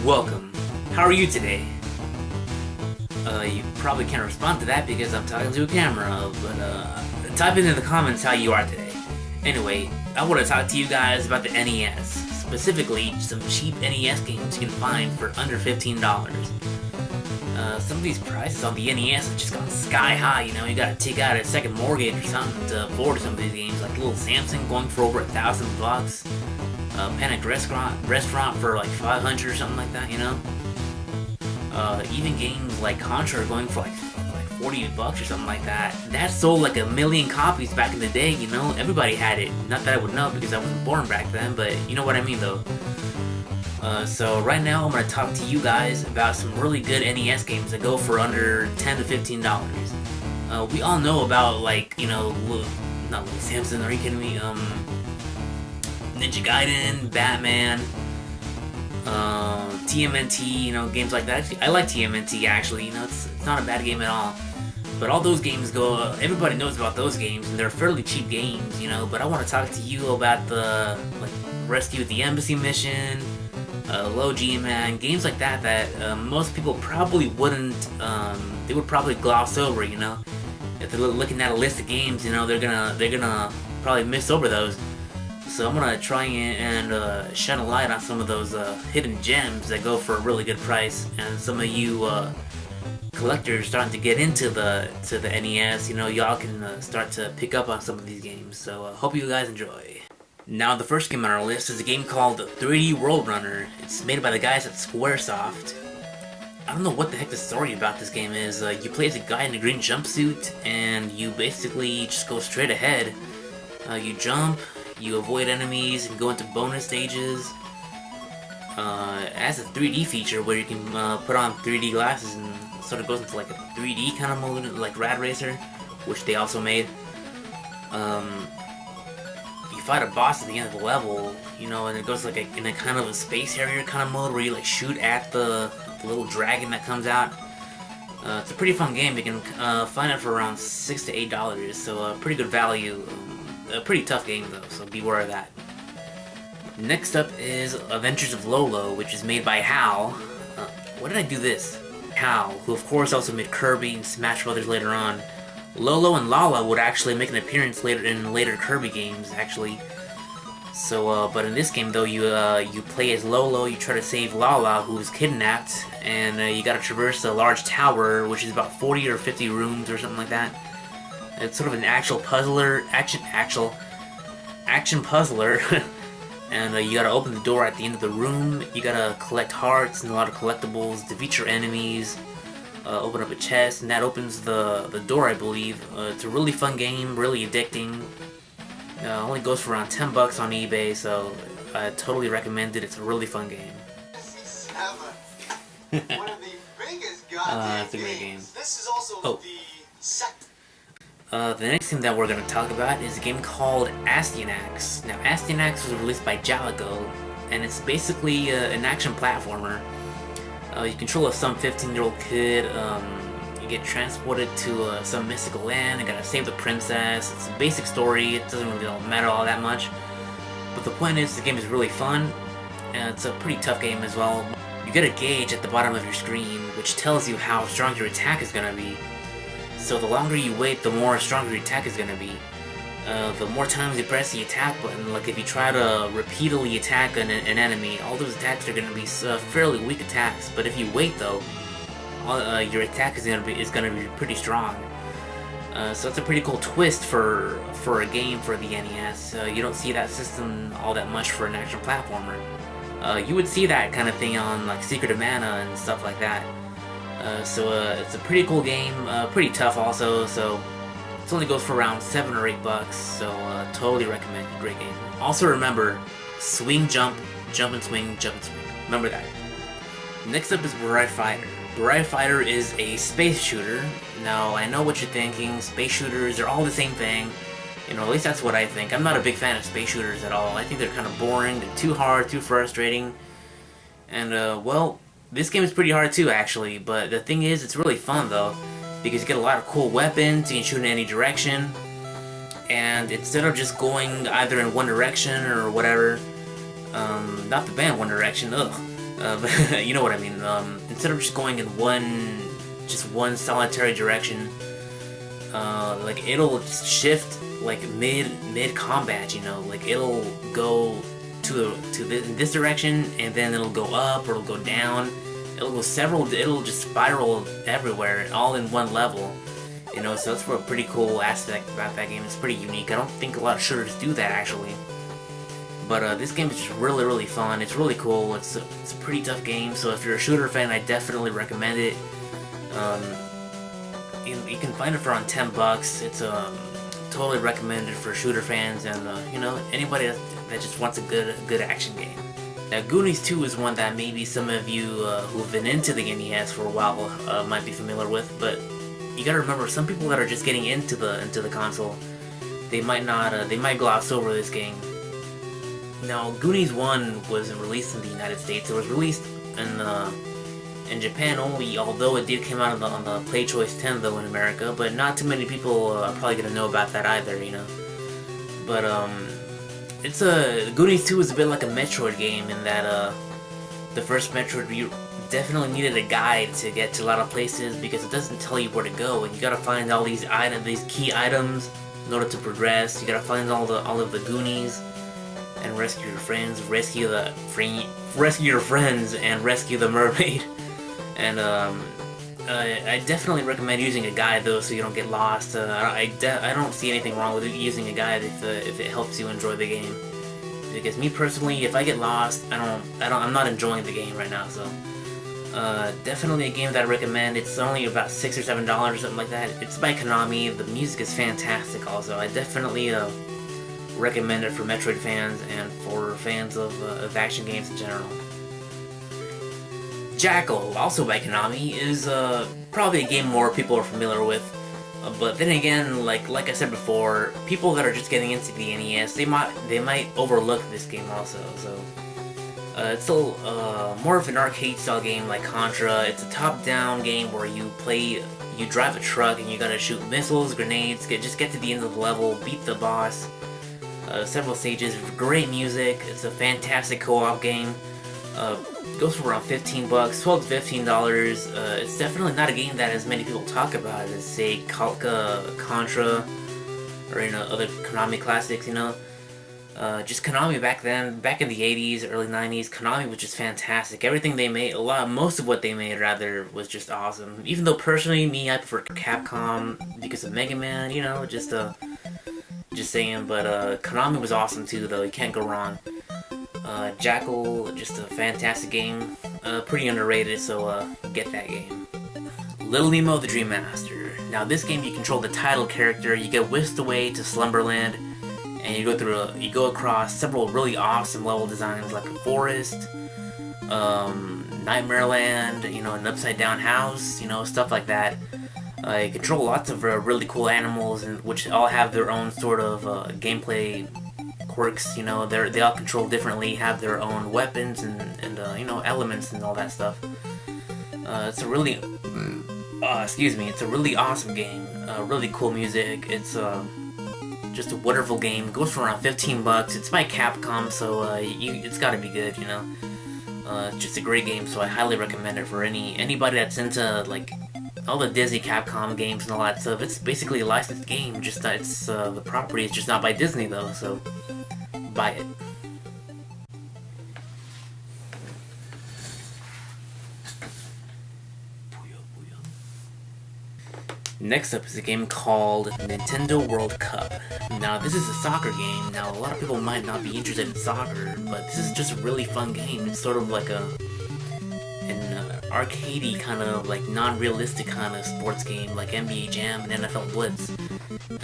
welcome. How are you today? You probably can't respond to that because I'm talking to a camera, but type in the comments how you are today. Anyway, I want to talk to you guys about the NES, specifically some cheap NES games you can find for under $15. Some of these prices on the NES have just gone sky high, you know. You gotta take out a second mortgage or something to afford some of these games, like Little Samson going for over $1,000, Panic Restaurant for like 500 or something like that, you know. Even games like Contra are going for like $40 or something like that. That sold like 1 million copies back in the day, you know. Everybody had it. Not that I would know because I wasn't born back then, but you know what I mean though. So right now I'm going to talk to you guys about some really good NES games that go for under $10 to $15. We all know about, like, you know, not Little Samson, are you kidding me? Ninja Gaiden, Batman, TMNT, you know, games like that. I like TMNT actually, you know, it's not a bad game at all. But all those games go, everybody knows about those games, and they're fairly cheap games, you know. But I want to talk to you about the, like, Rescue at the Embassy mission, Low G-Man, games like that most people probably wouldn't, they would probably gloss over, you know. If they're looking at a list of games, you know, they're gonna probably miss over those. So I'm gonna try and shine a light on some of those hidden gems that go for a really good price, and some of you collectors starting to get into the NES, you know, y'all can start to pick up on some of these games. So hope you guys enjoy. Now the first game on our list is a game called 3D Worldrunner. It's made by the guys at Squaresoft. I don't know what the heck the story about this game is. You play as a guy in a green jumpsuit, and you basically just go straight ahead. You jump, you avoid enemies, and go into bonus stages. It has a 3D feature where you can put on 3D glasses and sort of goes into like a 3D kind of mode, like Rad Racer, which they also made. You fight a boss at the end of the level, you know, and it goes like in a kind of a space harrier kind of mode where you like shoot at the little dragon that comes out. It's a pretty fun game. You can find it for around $6 to $8, so pretty good value. A pretty tough game though, so beware of that. Next up is Avengers of Lolo, which is made by HAL. Why did I do this? HAL, who of course also made Kirby and Smash Brothers later on. Lolo and Lala would actually make an appearance in later Kirby games, actually. So, but in this game though, you play as Lolo, you try to save Lala, who is kidnapped, and you gotta traverse a large tower, which is about 40 or 50 rooms or something like that. It's sort of an action puzzler, and you gotta open the door at the end of the room. You gotta collect hearts and a lot of collectibles, defeat your enemies, open up a chest, and that opens the door, I believe. It's a really fun game, really addicting. Only goes for around $10 on eBay, so I totally recommend it. It's a really fun game. One of the biggest goddamn it's a great game. This is also the second. The next game that we're going to talk about is a game called Astyanax. Now, Astyanax was released by Jackal, and it's basically an action platformer. You control some 15-year-old kid. You get transported to some mystical land. You gotta save the princess. It's a basic story. It doesn't really matter all that much. But the point is, the game is really fun, and it's a pretty tough game as well. You get a gauge at the bottom of your screen, which tells you how strong your attack is gonna be. So the longer you wait, the more stronger your attack is gonna be. The more times you press the attack button, like if you try to repeatedly attack an enemy, all those attacks are gonna be fairly weak attacks. But if you wait though, your attack is gonna be pretty strong. So it's a pretty cool twist for a game for the NES. You don't see that system all that much for an action platformer. You would see that kind of thing on like Secret of Mana and stuff like that. So it's a pretty cool game, pretty tough also. So it only goes for around $7 or $8. So totally recommend it. Great game. Also remember, swing, jump, jump and swing, jump and swing. Remember that. Next up is Burai Fighter. Burai Fighter is a space shooter. Now, I know what you're thinking. Space shooters are all the same thing. You know, at least that's what I think. I'm not a big fan of space shooters at all. I think they're kind of boring. They're too hard, too frustrating. And, well, this game is pretty hard too, actually. But the thing is, it's really fun, though. Because you get a lot of cool weapons. You can shoot in any direction. And instead of just going either in one direction or whatever, not the band One Direction, ugh. But you know what I mean. Instead of just going in one solitary direction, like it'll shift like mid combat. You know, like it'll go in this direction, and then it'll go up or it'll go down. It'll just spiral everywhere, all in one level. You know, so that's a pretty cool aspect about that game. It's pretty unique. I don't think a lot of shooters do that, actually. But this game is just really fun. It's really cool. It's a pretty tough game, so if you're a shooter fan, I definitely recommend it. You can find it for around $10. It's totally recommended for shooter fans and you know, anybody that just wants a good action game. Now, Goonies 2 is one that maybe some of you who've been into the NES for a while might be familiar with, but you gotta remember, some people that are just getting into the console, they might gloss over this game. Now, Goonies 1 wasn't released in the United States. It was released in Japan only, although it did come out on the Play Choice 10 though in America, but not too many people are probably gonna know about that either, you know. But Goonies 2 is a bit like a Metroid game in that the first Metroid you definitely needed a guide to get to a lot of places because it doesn't tell you where to go, and you gotta find all these key items in order to progress. You gotta find all of the Goonies and rescue your friends, rescue your friends, and rescue the mermaid. And I definitely recommend using a guide though, so you don't get lost. I don't see anything wrong with using a guide if it helps you enjoy the game. Because me personally, if I get lost, I'm not enjoying the game right now. So definitely a game that I recommend. It's only about $6 or $7 or something like that. It's by Konami. The music is fantastic. Also, I definitely recommend it for Metroid fans and for fans of action games in general. Jackal, also by Konami, is probably a game more people are familiar with. But then again, like I said before, people that are just getting into the NES, they might overlook this game also. So it's still more of an arcade style game like Contra. It's a top-down game where you drive a truck and you gotta shoot missiles, grenades, just get to the end of the level, beat the boss. Several stages, great music. It's a fantastic co-op game. Goes for around $15, $12 to $15. It's definitely not a game that as many people talk about as, say, Contra, or other Konami classics. Just Konami back then, back in the 80s, early 90s, Konami was just fantastic. Everything they made, most of what they made rather, was just awesome. Even though personally, I prefer Capcom because of Mega Man. Just saying. But Konami was awesome too, though. You can't go wrong. Jackal, just a fantastic game, pretty underrated, so get that game. Little Nemo the Dream Master. Now this game you control the title character, you get whisked away to Slumberland, and you go across several really awesome level designs like a forest, Nightmare Land, an upside down house, stuff like that. You control lots of really cool animals, which all have their own sort of gameplay quirks. They all control differently, have their own weapons and elements and all that stuff. It's a really it's a really awesome game. Really cool music. It's just a wonderful game. It goes for around $15. It's by Capcom, so it's got to be good. It's just a great game, so I highly recommend it for anybody that's into like all the Disney Capcom games and all that stuff. It's basically a licensed game. Just that it's the property is just not by Disney though, so buy it. Next up is a game called Nintendo World Cup. Now this is a soccer game. Now a lot of people might not be interested in soccer, but this is just a really fun game. It's sort of like an arcadey kind of like non-realistic kind of sports game like NBA Jam and NFL Blitz.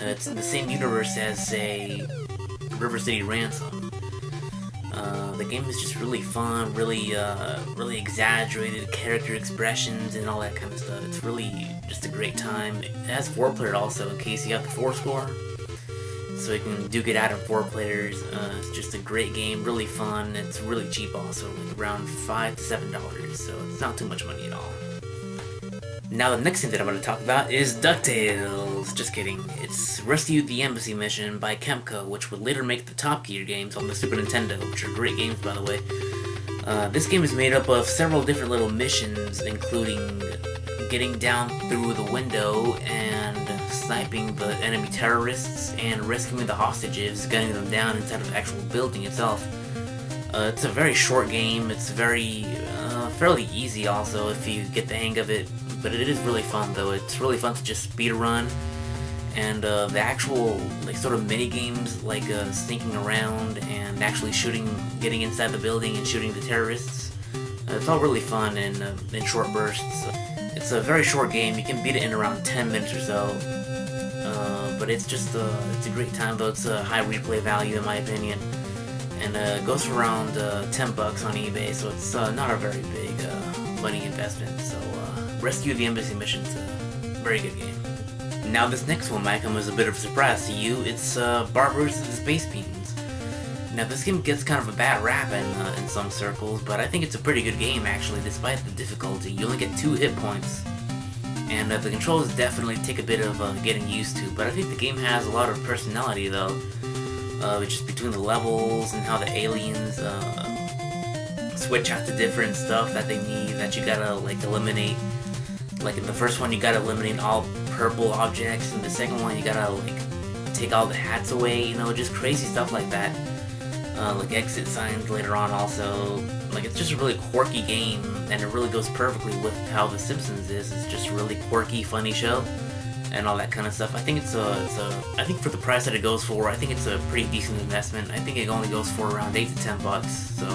It's in the same universe as, say, River City Ransom. The game is just really fun, really exaggerated character expressions and all that kind of stuff. It's really just a great time. It has 4-player also, in case you have the 4 score. So you can duke it out in 4 players. It's just a great game, really fun. It's really cheap also, like around $5 to $7, so it's not too much money at all. Now the next thing that I'm going to talk about is DuckTales. Just kidding. It's Rescue the Embassy Mission by Kemco, which would later make the Top Gear games on the Super Nintendo, which are great games by the way. This game is made up of several different little missions, including getting down through the window and sniping the enemy terrorists and rescuing the hostages, gunning them down inside of the actual building itself. It's a very short game. It's fairly easy also if you get the hang of it, but it is really fun though. It's really fun to just speed run, and the actual sort of mini games like sneaking around and actually getting inside the building and shooting the terrorists. It's all really fun and in short bursts. It's a very short game. You can beat it in around 10 minutes or so. But it's just it's a great time though. It's a high replay value in my opinion, and it goes for around $10 on eBay, so it's not a very big money investment. So Rescue the Embassy Mission's a very good game. Now this next one might come as a bit of a surprise to you. It's Bart vs. the Space Beans. Now this game gets kind of a bad rap in some circles, but I think it's a pretty good game actually, despite the difficulty. You only get 2 hit points, and the controls definitely take a bit of getting used to, but I think the game has a lot of personality though, just between the levels and how the aliens switch out to different stuff that they need that you gotta eliminate. Like in the first one you gotta eliminate all purple objects, and the second one you gotta take all the hats away, you know, just crazy stuff like that. Like exit signs later on also. It's just a really quirky game, and it really goes perfectly with how The Simpsons is. It's just a really quirky, funny show, and all that kind of stuff. I think I think for the price that it goes for, I think it's a pretty decent investment. I think it only goes for around $8 to $10. So,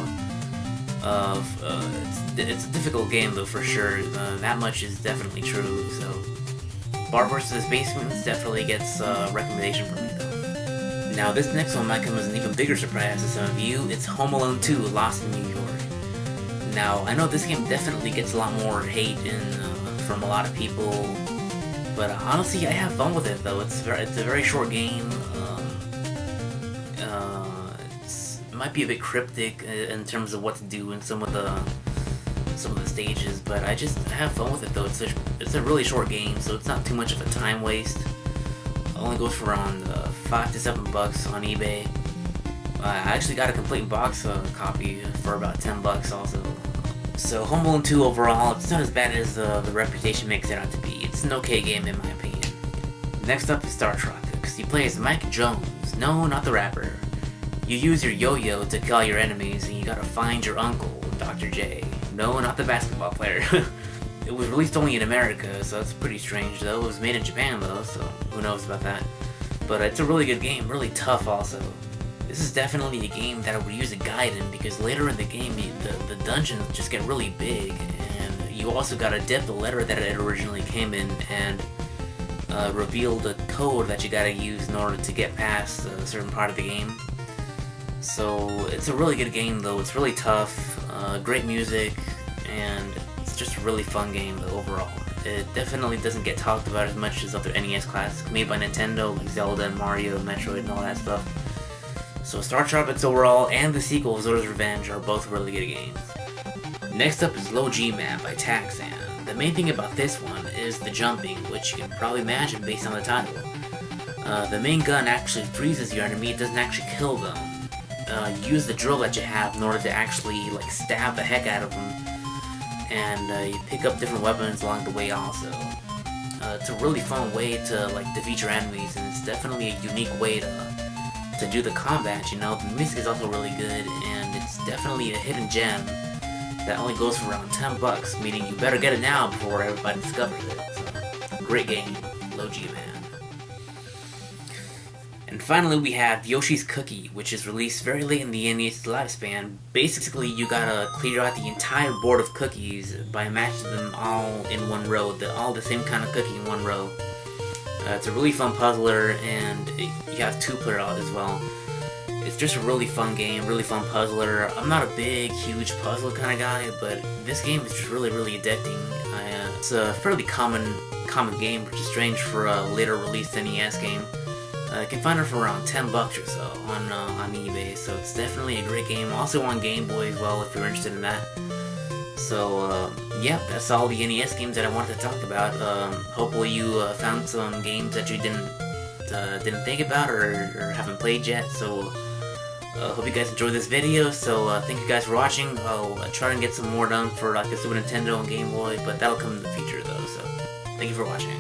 it's a difficult game though for sure. That much is definitely true. So, Bart vs. Basements definitely gets a recommendation from me though. Now this next one might come as an even bigger surprise to some of you. It's Home Alone 2: Lost in New York. Now I know this game definitely gets a lot more hate from a lot of people, but honestly I have fun with it though. It's a very short game. It might be a bit cryptic in terms of what to do in some of the stages, but I have fun with it though. It's a really short game, so it's not too much of a time waste. It only goes for around $5 to $7 on eBay. I actually got a complete box copy for about $10 also. So Home Alone 2 overall, it's not as bad as the reputation makes it out to be. It's an okay game in my opinion. Next up is Startropics. You play as Mike Jones. No, not the rapper. You use your yo-yo to kill your enemies, and you gotta find your uncle, Dr. J. No, not the basketball player. It was released only in America, so that's pretty strange though. It was made in Japan though, so who knows about that. But it's a really good game, really tough also. This is definitely a game that I would use a guide in, because later in the game the dungeons just get really big, and you also gotta dip the letter that it originally came in and reveal the code that you gotta use in order to get past a certain part of the game. So it's a really good game though. It's really tough, great music, and it's just a really fun game though overall. It definitely doesn't get talked about as much as other NES classics made by Nintendo, like Zelda and Mario, Metroid and all that stuff. So Startropics overall and the sequel, Zoda's Revenge, are both really good games. Next up is Low Gman by Taxan. The main thing about this one is the jumping, which you can probably imagine based on the title. The main gun actually freezes your enemy, it doesn't actually kill them. You use the drill that you have in order to actually stab the heck out of them, and you pick up different weapons along the way also. It's a really fun way to defeat your enemies, and it's definitely a unique way to do the combat, you know. The music is also really good, and it's definitely a hidden gem that only goes for around $10, meaning you better get it now before everybody discovers it. So, great game, Low Gman. And finally we have Yoshi's Cookie, which is released very late in the NES lifespan. Basically you gotta clear out the entire board of cookies by matching them all in one row, all the same kind of cookie in one row. It's a really fun puzzler, and you have 2-player as well. It's just a really fun game, really fun puzzler. I'm not a big, huge puzzle kind of guy, but this game is just really, really addicting. It's a fairly common game, which is strange for a later released NES game. You can find it for around $10 or so on eBay, so it's definitely a great game. Also on Game Boy as well, if you're interested in that. So, yeah, that's all the NES games that I wanted to talk about. Hopefully you found some games that you didn't think about or haven't played yet. So, Hope you guys enjoyed this video, so thank you guys for watching. I'll try and get some more done for like the Super Nintendo and Game Boy, but that'll come in the future though, so thank you for watching.